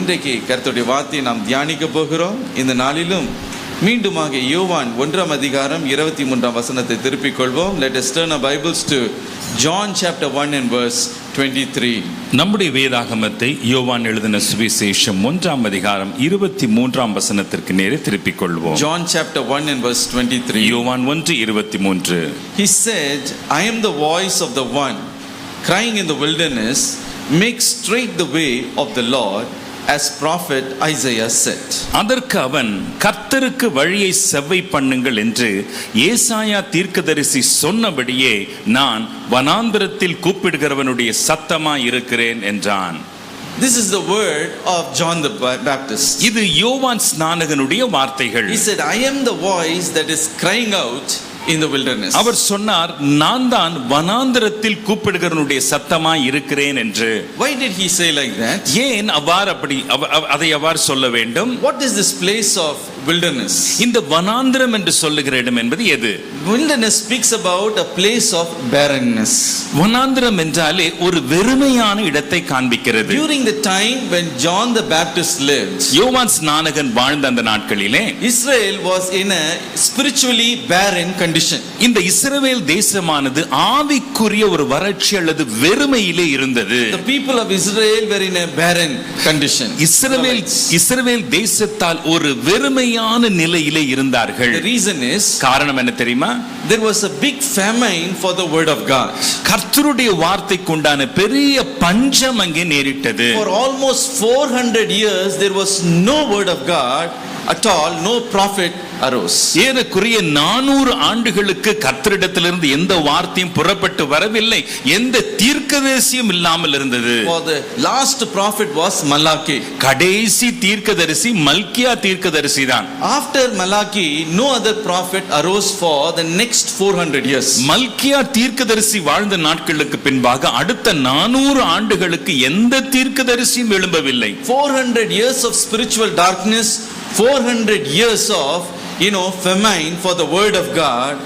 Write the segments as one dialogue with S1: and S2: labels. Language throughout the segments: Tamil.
S1: இன்றைக்கு கர்த்தருடைய வார்த்தையை நாம் தியானிக்க போகிறோம். இந்த நாளிலும் மீண்டுமாக யோவான் 1 அதிகாரம் 23 வசனத்தை திருப்பிக் கொள்வோம். Let us turn our Bibles to John chapter 1 and verse 23.
S2: நம்முடைய வேதாகமத்தை யோவான் எழுதின சுவிசேஷம் 1 அதிகாரம் 23 வசனத்திற்கு நேரே திருப்பிக் கொள்வோம்.
S1: John chapter 1 and verse 23.
S2: யோவான் 1:23.
S1: He said, I am the voice of the one crying in the wilderness, make straight the way of the Lord, as prophet Isaiah said.
S2: அதற்கு அவன், கர்த்தருக்கு வழியை செவ்வை பண்ணுங்கள் என்று ஏசாயா தீர்க்கதரிசி சொன்னபடியே நான் வனாந்தரத்தில் கூப்பிடுகிறவனுடைய சத்தமாய் இருக்கிறேன் என்றான்.
S1: This is the word of John the Baptist.
S2: இது யோவான் ஸ்நானகனுடைய வார்த்தைகள்.
S1: He said, I am the voice that is crying out in the wilderness.
S2: அவர் சொன்னார், நான் தான் வனாந்தரத்தில் கூப்பிடுகிறவனுடைய சத்தமாய் இருக்கிறேன் என்று.
S1: Why did he say like that?
S2: ஏன் அதை அவ்வாறு சொல்ல வேண்டும்?
S1: What is this place of wilderness?
S2: இந்த வனாந்தரம் என்று சொல்லுகிற இடம் என்பது எது?
S1: Wilderness speaks about a place of barrenness.
S2: வனாந்தரம் என்றாலே ஒரு வெறுமையான இடத்தை காண்பிக்கிறது.
S1: During the time when John the Baptist lived,
S2: யோவான் ஸ்நானகன் வாழ்ந்த அந்த நாட்களிலே
S1: Israel was in a spiritually barren condition.
S2: இந்த இஸ்ரவேல் தேசமானது ஆவிக்குரிய ஒரு வறட்சி அல்லது வெறுமையிலே இருந்தது.
S1: The people of Israel were in a barren condition.
S2: இஸ்ரவேல் தேசத்தால் ஒரு வெறுமையான நிலையிலே இருந்தார்கள்.
S1: The reason is,
S2: காரணம் என்ன தெரியுமா?
S1: There was a big famine for the word of God.
S2: கர்த்தருடைய வார்த்தைக்கு உண்டான பெரிய பஞ்சம் அங்கே நேரிட்டது.
S1: For almost 400 years there was no word of God at all, no prophet arose.
S2: ஏறக்குறைய 400 ஆண்டுகளுக்கு கர்த்தரிடத்திலிருந்து எந்த வார்த்தையும் புறப்பட்டு வரவில்லை, எந்த தீர்க்கதரிசியும் இல்லாமல் இருந்தது.
S1: For the last prophet was Malachi.
S2: கடைசி தீர்க்கதரிசி மல்கியா தீர்க்கதரிசி தான்.
S1: After Malachi no other prophet arose for the next 400 years.
S2: மல்கியா தீர்க்கதரிசி வாழ்ந்த நாட்களுக்கு பின்பாக அடுத்த 400 ஆண்டுகளுக்கு எந்த தீர்க்கதரிசியும் எழும்பவில்லை.
S1: 400 years of spiritual darkness, 400 years of famine for the word of God.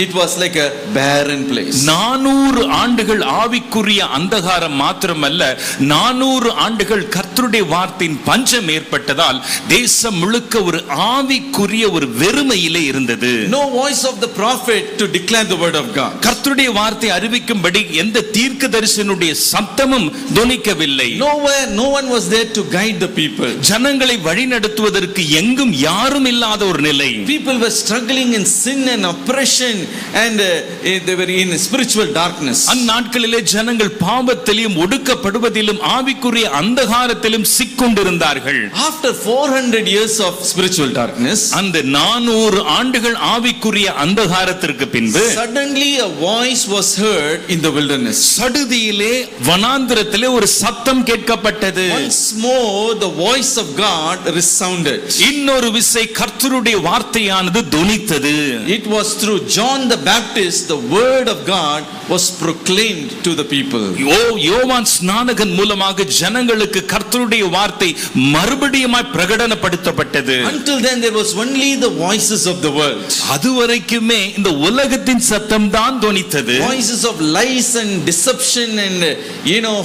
S1: It was like a barren place.
S2: 400 ஆண்டுகள் ஆவிக்குரிய அந்தகாரம் மாத்திரமல்ல, 400 ஆண்டுகள் கர்த்தருடைய வார்த்தையின் பஞ்சம் ஏற்பட்டதால் தேசம் முழுக்க ஒரு ஆவிக்குரிய ஒரு வெறுமையிலே இருந்தது.
S1: No voice of the prophet to declare the word of God.
S2: கர்த்தருடைய வார்த்தை அறிவிக்கும்படி எந்த தீர்க்கதரிசனுடைய சத்தமும் தொனிக்கவில்லை.
S1: No one was there to guide the people.
S2: ஜனங்களை வழிநடத்துவதற்கு எங்கும் யாரும் இல்லாத ஒரு நிலை.
S1: People were struggling in sin and oppression, and they were in spiritual darkness.
S2: அந்நாட்களிலே ஜனங்கள் பாவத்திலும் ஒடுக்கப்படுவதிலும் ஆவிக்குரிய அந்தகாரத்திலும் சிக்கொண்டிருந்தார்கள்.
S1: After 400 years of spiritual darkness,
S2: அந்த 400 ஆண்டுகள் ஆவிக்குரிய அந்தகாரத்திற்கு பின்பு
S1: suddenly a voice was heard in the wilderness.
S2: சடுதியிலே வனாந்தரத்திலே ஒரு சத்தம் கேட்கப்பட்டது.
S1: Once more the voice of God resounded.
S2: இன்னொரு விசை கர்த்தருடைய வார்த்தையானது தொனித்தது.
S1: It was through John the Baptist the word of God was proclaimed to the people.
S2: யோவான் ஸ்நானகன் மூலமாக ஜனங்களுக்கு கர்த்தருடைய வார்த்தை மறுபடியும் பிரகடனப்படுத்தப்பட்டது.
S1: Until then there was only the voices of the world.
S2: அதுவரைக்குமே இந்த உலகத்தின் சத்தம் தான் தொனித்தது.
S1: Voices of lies and deception and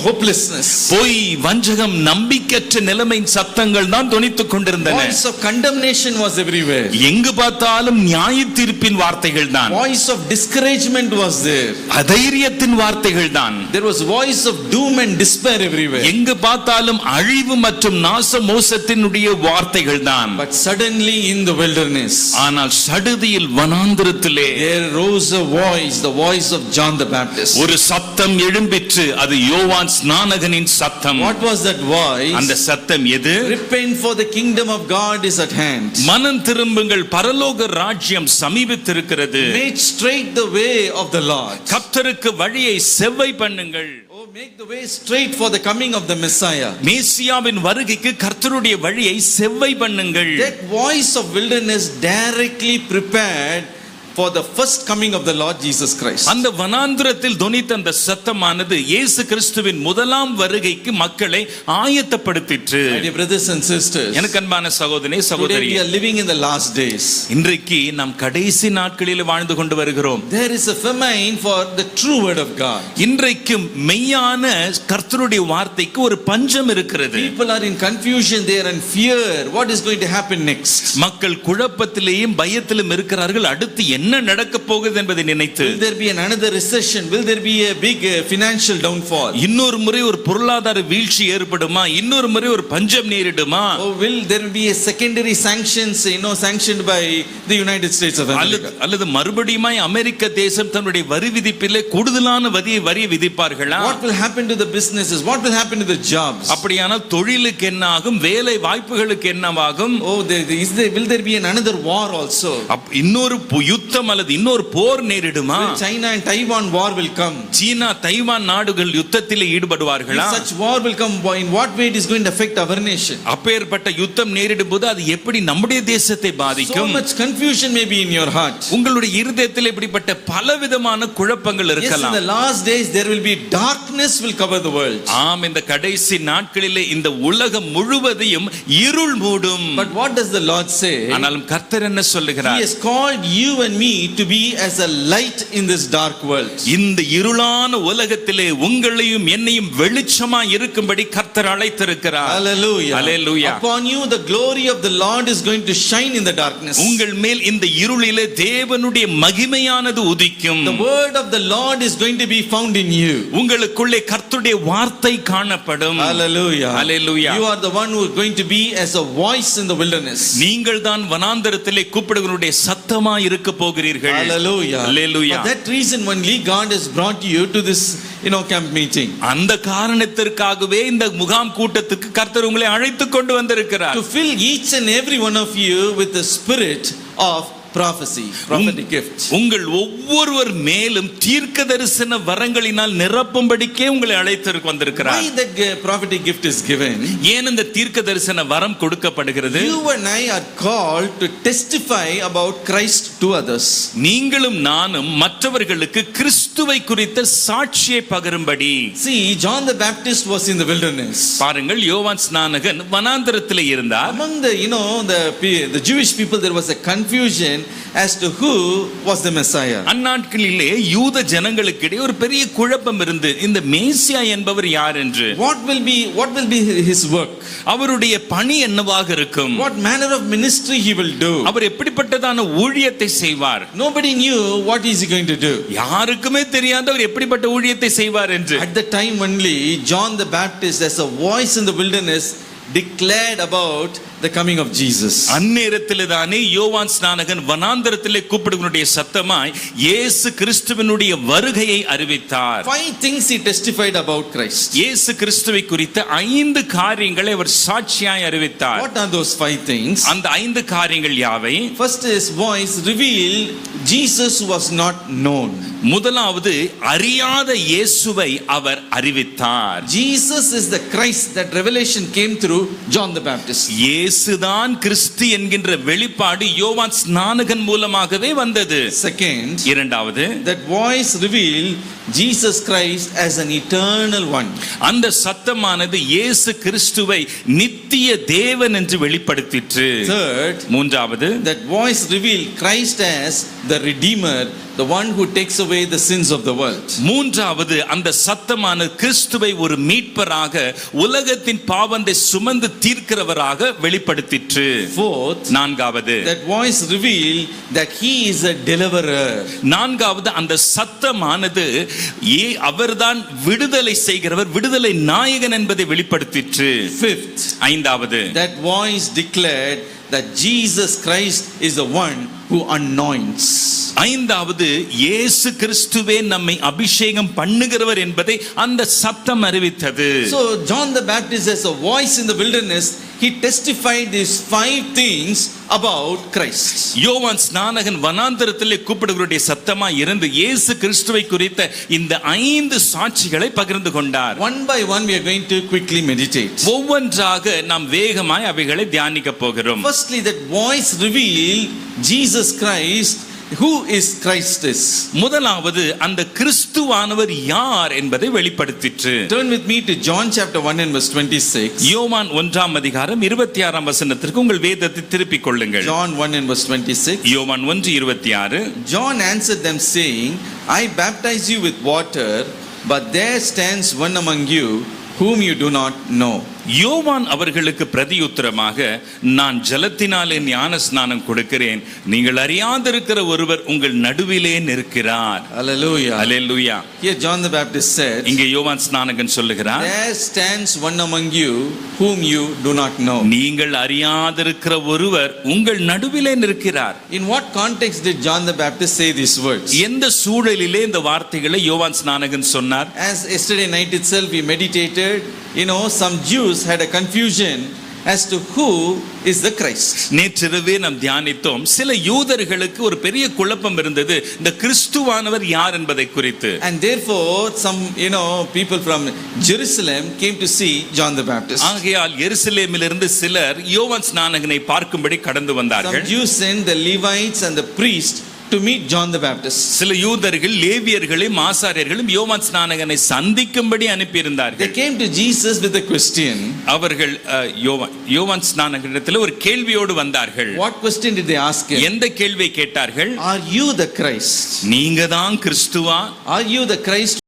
S1: hopelessness.
S2: பொய், வஞ்சகம், நம்பிக்கையற்ற நிலைமையின் சத்தங்கள் தான் தொனித்துக் கொண்டிருந்தன.
S1: Voice of condemnation was everywhere.
S2: எங்கு பார்த்தாலும் நியாய தீர்ப்பின் வார்த்தைகள் தான்.
S1: Voice of discouragement was there.
S2: அதைரியத்தின் வார்த்தைகள் தான்.
S1: There was voice of doom and despair everywhere.
S2: எங்கு பார்த்தாலும் அழிவு மற்றும் நாச மோசத்தினுடைய வார்த்தைகள் தான்.
S1: But suddenly in the wilderness,
S2: ஆனால் சடுதியில் வனாந்தரத்திலே
S1: there rose a voice, the voice of John the Baptist.
S2: ஒரு சத்தம் எழும்பிற்று. அது யோவான் ஸ்நானகனின் சத்தம்.
S1: What was that voice?
S2: அந்த சத்தம் எது?
S1: Repent, for the kingdom of God is at hand.
S2: மனம் திரும்புங்கள், பரலோக ராஜ்யம் சமீபித்திருக்கிறது.
S1: Make straight the way of the Lord.
S2: கர்த்தருக்கு வழியை செவ்வை பண்ணுங்கள்.
S1: Oh, make the way straight for the coming of the Messiah.
S2: மேசியாவின் வருகைக்கு கர்த்தருடைய வழியை செவ்வை பண்ணுங்கள்.
S1: That voice of wilderness directly prepared for the first coming of the Lord Jesus Christ.
S2: அந்த வனாந்திரத்தில் தொனித்த அந்த சத்தமானது இயேசு கிறிஸ்துவின் முதலாம் வருகைக்கு மக்களை ஆயத்தப்படுத்திற்று.
S1: My dear brothers and sisters,
S2: எனக்கு அன்பான சகோதரனே
S1: today
S2: சகோதரி,
S1: we are living in the last days.
S2: இன்றைக்கு நாம் கடைசி நாட்களில் வாழ்ந்து கொண்டு வருகிறோம்.
S1: There is a famine for the true word of God.
S2: இன்றைக்கு மெய்யான கர்த்தருடைய வார்த்தைக்கு ஒரு பஞ்சம் இருக்கிறது.
S1: People are in confusion, they are in fear. What is going to happen next?
S2: மக்கள் குழப்பத்திலேயும் பயத்திலும் இருக்கிறார்கள். அடுத்து என்ன நடக்க போகிறது என்பதை நினைத்து,
S1: Will there be another recession? Will there be a big financial downfall?
S2: இன்னொரு முறை ஒரு பொருளாதார வீழ்ச்சி ஏற்படுமா, இன்னொரு முறை ஒரு பஞ்சம் நேரிடுமா,
S1: Or will there be a secondary sanctions, sanctioned by the United States of America?
S2: அல்லது மறுபடியும் அமெரிக்க தேசம் தன்னுடைய வரி விதிப்பிலே கூடுதலான வரி விதிப்பார்களா?
S1: What will happen to the businesses? What will happen to the jobs?
S2: அப்படியானால் தொழிலுக்கு என்ன ஆகும், வேலை வாய்ப்புகளுக்கு என்னவாகும்?
S1: Will there be another war also?
S2: இன்னொரு யுத்தம் அல்லது இன்னொரு போர் நேரிடுமா?
S1: Will China and Taiwan war will come?
S2: China Taiwan நாடுகள் யுத்தத்திலே ஈடுபடுவார்களா?
S1: If such war will come, in what way it is going to affect our nation?
S2: அப்பேற்பட்ட யுத்தம் நேரிடும் போது அது எப்படி நம்முடைய தேசத்தை
S1: So
S2: பாதிக்கும்?
S1: much confusion may be in your heart.
S2: உங்களுடைய இருதயத்தில் இப்படிப்பட்ட பலவிதமான குழப்பங்கள்
S1: Yes, in
S2: இருக்கலாம்.
S1: the last days there will be darkness will cover the world.
S2: ஆம், இந்த கடைசி நாட்களிலே இந்த உலகம் முழுவதையும் இருள் மூடும்.
S1: But what does the Lord say?
S2: ஆனாலும் கர்த்தர் என்ன
S1: He
S2: சொல்லுகிறார்?
S1: has called you and me to be as a light in this dark world.
S2: இந்த இருளான உலகத்திலே உங்களையும் என்னையும் வெளிச்சமா இருக்கும்படி கர்த்தர் அழைத்திருக்கிறார்.
S1: Hallelujah.
S2: Hallelujah.
S1: Upon you the glory of the Lord is going to shine in the darkness.
S2: உங்கள் மேல் இந்த இருளிலே தேவனுடைய மகிமையானது உதிக்கும்.
S1: The word of the Lord is going to be found in you.
S2: உங்களுக்குள்ளே கர்த்தருடைய வார்த்தை காணப்படும்.
S1: Hallelujah.
S2: Hallelujah.
S1: You are the one who is going to be as a voice in the wilderness.
S2: நீங்கள் தான் வனாந்தரத்திலே கூப்பிடுகிறவருடைய சத்தமா இருக்க போகிறீர்கள்.
S1: Hallelujah.
S2: Hallelujah.
S1: For that reason only God has brought you to this camp meeting.
S2: அந்த காரணத்திற்காகவே இந்த முகாம் கூட்டத்துக்கு கர்த்தர் உங்களை அழைத்து கொண்டு வந்திருக்கிறார்.
S1: To fill each and every one of you with the spirit of prophecy, prophetic gifts.
S2: உங்கள் ஒவ்வொருவர் மேலும் தீர்க்க தரிசன வரங்களினால் நிரப்பும்படிக்கே உங்களை அழைத்து வந்திருக்கிறார்.
S1: Why that prophetic gift is given?
S2: ஏன் இந்த தீர்க்க தரிசன வரம் கொடுக்கப்படுகிறது?
S1: You and I are called to testify about Christ to others.
S2: நீங்களும் நானும் மற்றவர்களுக்கு கிறிஸ்துவை குறித்த சாட்சியை பகரும்படி.
S1: See, John the Baptist was in the wilderness.
S2: பாருங்கள், யோவான் ஸ்நானகன் வனாந்தரத்திலே இருந்தார்.
S1: Among the Jewish people there was a confusion as to who was the Messiah.
S2: அந்நாட்களிலே யூத ஜனங்களுக்கிடையே ஒரு பெரிய குழப்பம் இருந்து இந்த மேசியா என்பவர் யார் என்று.
S1: What will be his work?
S2: அவருடைய பணி என்னவாக இருக்கும்?
S1: What manner of ministry he will do?
S2: அவர் எப்படிப்பட்டதான ஊழியத்தை செய்வார்?
S1: Nobody knew what is he going to do.
S2: யாருக்குமே தெரியாத அவர் எப்படிப்பட்ட ஊழியத்தை செய்வார் என்று.
S1: At the time only John the Baptist as a voice in the wilderness declared about the coming of Jesus.
S2: அந்நேரத்திலே தானே யோவான் ஸ்நானகன் வனாந்தரத்திலே கூப்பிடுவனுடைய சத்தமாய் இயேசு கிறிஸ்துவினுடைய வருகையை அறிவித்தார்.
S1: 5 things he testified about Christ.
S2: இயேசு கிறிஸ்துவை குறித்த 5 காரியங்களை அவர் சாட்சியாய் அறிவித்தார்.
S1: What are those 5 things?
S2: அந்த 5 காரியங்கள் யாவை?
S1: First, his voice revealed Jesus was not known.
S2: முதலாவது, அறியாத இயேசுவை அவர் அறிவித்தார்.
S1: Jesus is the Christ. That revelation came through John the Baptist.
S2: இயேசுதான் கிறிஸ்து என்கின்ற வெளிப்பாடு யோவான் ஸ்நானகன் மூலமாகவே வந்தது.
S1: Second,
S2: இரண்டாவது,
S1: that voice revealed Jesus Christ as an eternal one.
S2: அந்த சத்தமானது இயேசு கிறிஸ்துவை நித்திய தேவன் என்று வெளிப்படுத்திற்று.
S1: Third,
S2: மூன்றாவது,
S1: that voice revealed Christ as the Redeemer, the one who takes away the sins of the world.
S2: மூன்றாவது, அந்த சத்தமானது கிறிஸ்துவை ஒரு மீட்பராக உலகத்தின் பாவத்தை சுமந்து தீர்க்கிறவராக வெளிப்படுத்திற்று.
S1: Fourth,
S2: நான்காவது,
S1: that voice revealed that he is a deliverer.
S2: நான்காவது, அந்த சத்தமானது அவர்தான் விடுதலை செய்கிறவர், விடுதலை நாயகன் என்பதை வெளிப்படுத்திற்று.
S1: Fifth,
S2: ஐந்தாவது,
S1: that voice declared that Jesus Christ is the one who anoints.
S2: ஐந்தாவது, இயேசு கிறிஸ்துவே நம்மை அபிஷேகம் பண்ணுகிறவர் என்பதை அந்த சத்தம் அறிவித்தது.
S1: So John the Baptist as a voice in the wilderness, he testified these 5 things about Christ.
S2: யோவான் ஸ்நானகன் வனாந்தரத்திலே கூப்பிடுகிறவருடைய சத்தமா இருந்து இயேசு கிறிஸ்துவை குறித்த இந்த 5 சாட்சிகளை பகிர்ந்து கொண்டார்.
S1: One by one we are going to quickly meditate.
S2: ஒவ்வொன்றாக நாம் வேகமாய் அவைகளை தியானிக்க போகிறோம்.
S1: Firstly, that voice revealed Jesus Christ who is Christ is.
S2: முதலாவது அந்த கிறிஸ்துவானவர் யார் என்பதை வெளிப்படுத்திற்று.
S1: Turn with me to John chapter 1 and verse 26.
S2: யோவான் 1ஆம் அதிகாரம் 26ஆம் வசனத்திற்கு உங்கள் வேதத்தை திருப்பிக் கொள்ளுங்கள்.
S1: John 1 and verse 26.
S2: யோவான் 1:26.
S1: John answered them saying, I baptize you with water, but there stands one among you whom you do not know.
S2: யோவான் அவர்களுக்கு பிரதியுத்தரமாக, நான் ஜலத்தினாலே ஞான ஸ்நானம் கொடுக்கிறேன், நீங்கள் அறியாதிருக்கிற ஒருவர் உங்கள் நடுவிலே நிற்கிறார்.
S1: Hallelujah.
S2: Hallelujah.
S1: Here John the Baptist said,
S2: இங்கே யோவான் ஸ்நானகன் சொல்லுகிறார்,
S1: there stands one among you whom you do not know.
S2: நீங்கள் அறியாதிருக்கிற ஒருவர் உங்கள் நடுவிலே நிற்கிறார்.
S1: In what context did John the Baptist say these words?
S2: எந்த சூழலிலே இந்த வார்த்தைகளை யோவான் ஸ்நானகன் சொன்னார்?
S1: As yesterday night itself we meditated, some Jews had a confusion as to who is the Christ.
S2: நேற்றிரவே நாம் தியானித்தோம், சில யூதர்களுக்கு ஒரு பெரிய குழப்பம் இருந்தது இந்த கிறிஸ்துவானவர் யார் என்பதை குறித்து.
S1: And therefore some people from Jerusalem came to see John the Baptist.
S2: ஆகையால் எருசலேமிலிருந்து சிலர் யோவான் ஸ்நானகனை பார்க்கும்படி கடந்து வந்தார்கள்.
S1: Some Jews sent the Levites and the priests to meet John the Baptist.
S2: சில யூதர்கள் லேவியர்களையும் ஆசாரியர்களும் யோவான் ஸ்நானகனை சந்திக்கும்படி அனுப்பியிருந்தார்கள்.
S1: They came to Jesus with a question.
S2: அவர்கள் யோவான் ஸ்நானகனிடத்தில் ஒரு கேள்வியோடு வந்தார்கள்.
S1: What question did they ask him?
S2: எந்த கேள்வியை கேட்டார்கள்?
S1: Are you the Christ?
S2: நீங்க தான் கிறிஸ்துவா?
S1: Are you the Christ